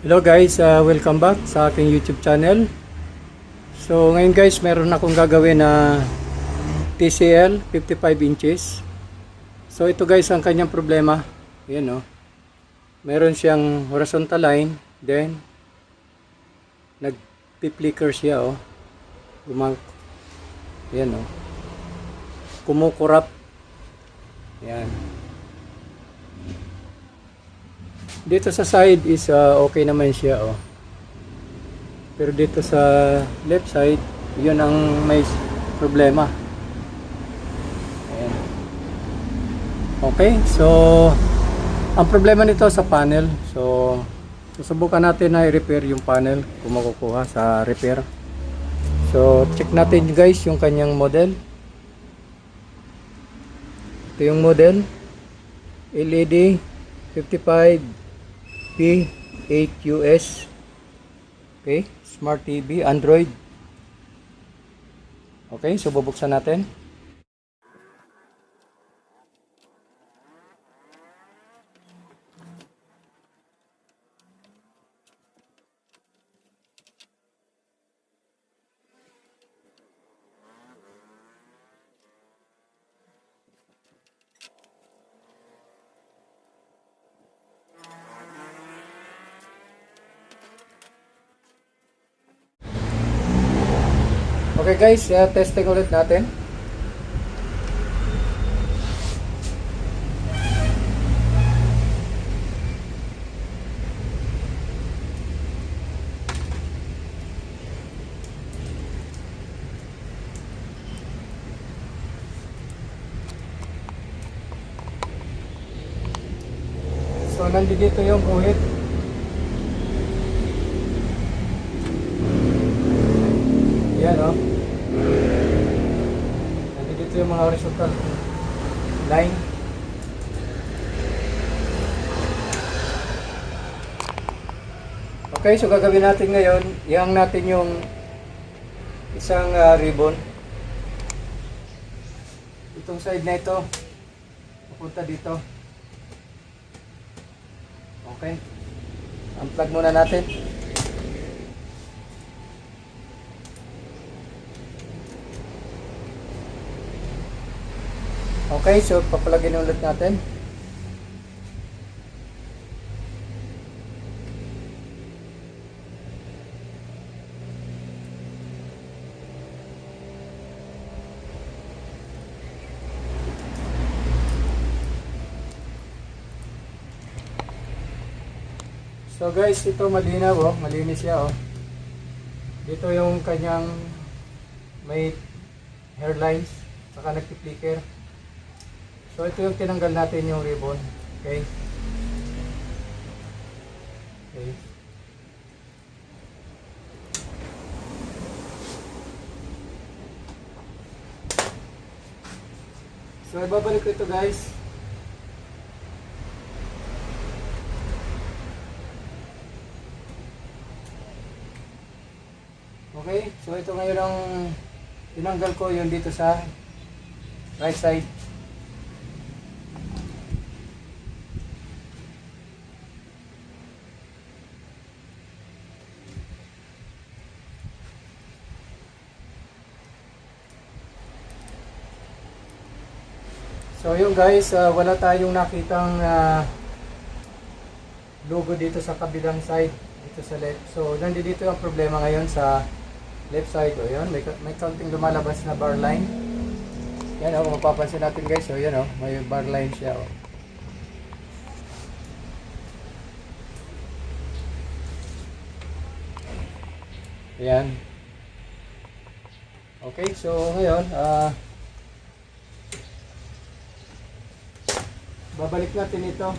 Hello guys, welcome back sa aking YouTube channel. So ngayon guys, meron akong gagawin na TCL 55 inches. So ito guys ang kanyang problema. Ayan o. Meron siyang horizontal line, then nagpi-flicker siya o. Ayan o. Kumukurap. Ayan. Dito sa side is okay naman siya oh. Pero dito sa left side, yun ang may problema. Ayan. Okay, so ang problema nito sa panel. So susubukan natin na i-repair yung panel kung makukuha sa repair. So check natin guys yung kanyang model. Ito yung model LED 55 P8US. Okay, Smart TV, Android. Okay, so bubuksan natin. Okay guys, testing ulit natin. So nandito yung guhit. Yan o. Nandito yung mga horizontal line. Okay, so gagawin natin ngayon, ihang natin yung isang ribbon. Itong side na ito, papunta dito. Okay. Unplug muna natin. Okay, so papalagin ulit natin. So guys, ito malinaw oh, malinis siya oh. Dito yung kanyang may hairlines, saka nagti-flicker. So ito yung tinanggal natin yung ribbon. Okay. Okay. So ibabalik ko ito guys. Okay, so ito ngayon ang tinanggal ko yun dito sa right side. So yun guys, wala tayong nakitang logo dito sa kabilang side, dito sa left. So nandito ang problema ngayon sa left side. O yun, may counting lumalabas na bar line. Yan o, mapapansin natin guys. So yan o, may bar line siya o. Yan. Okay, so ngayon babalik natin ito.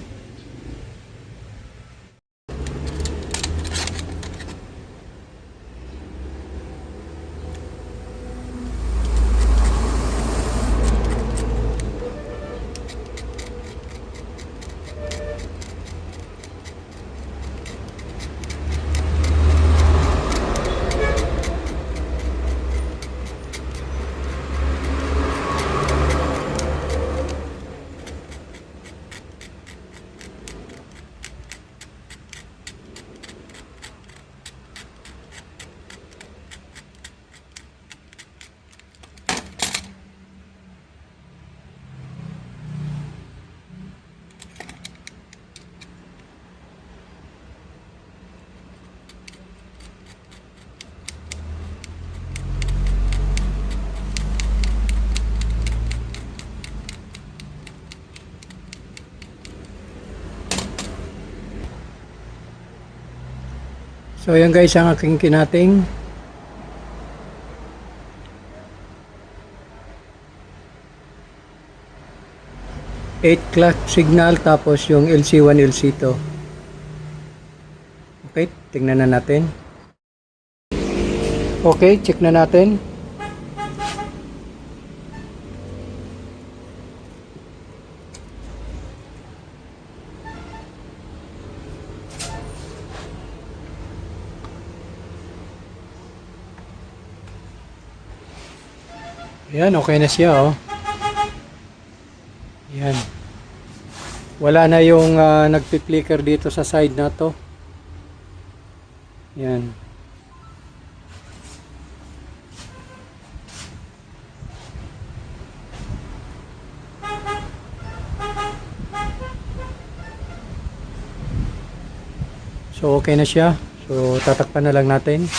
So yan guys ang aking kinating. Eight clock signal tapos yung LC1, LC2. Okay, tingnan na natin. Okay, check na natin. Yan, okay na siya, oh. Yan. Wala na yung nagpi-flicker dito sa side na to. Yan. So, okay na siya. So, tatakpan na lang natin.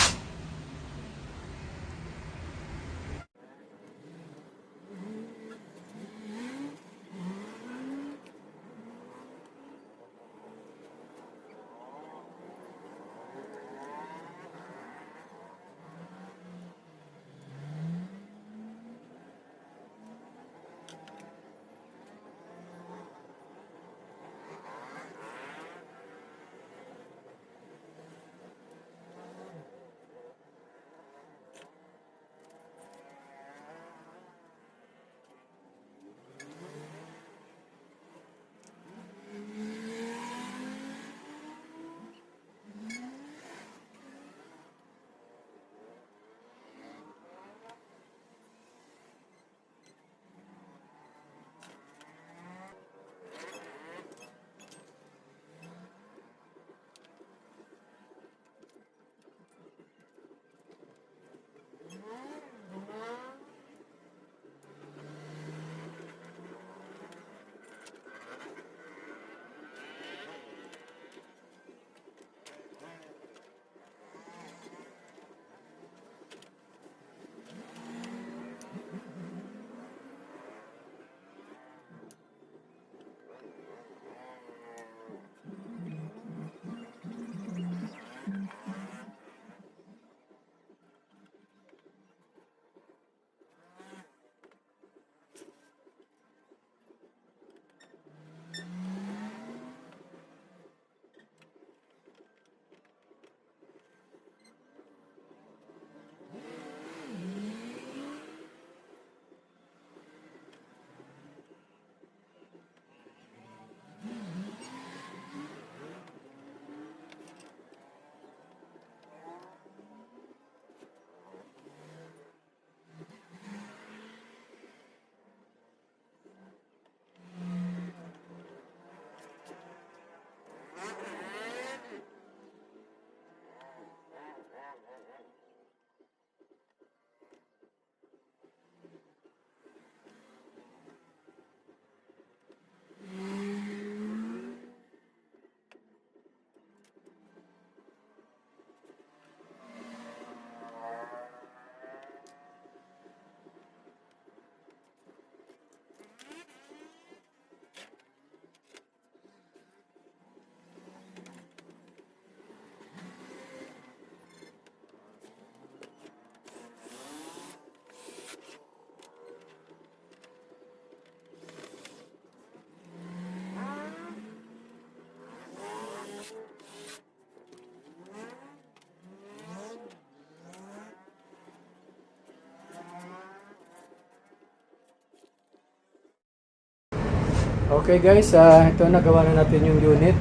Okay guys, ito nagawa na natin yung unit.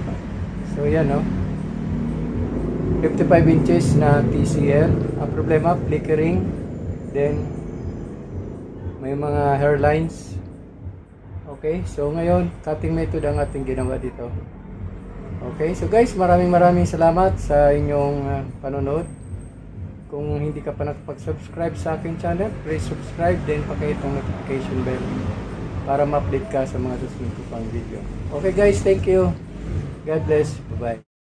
So yan, no, 55 inches na TCL. Ang problema, flickering. Then may mga hairlines. Okay, so ngayon cutting method ang ating ginawa dito. Okay, so guys, maraming salamat sa inyong panonood. Kung hindi ka pa nakapag-subscribe sa aking channel, please subscribe, then pakihit ang notification bell para ma-update ka sa mga susunod ko pang video. Okay guys, thank you. God bless. Bye-bye.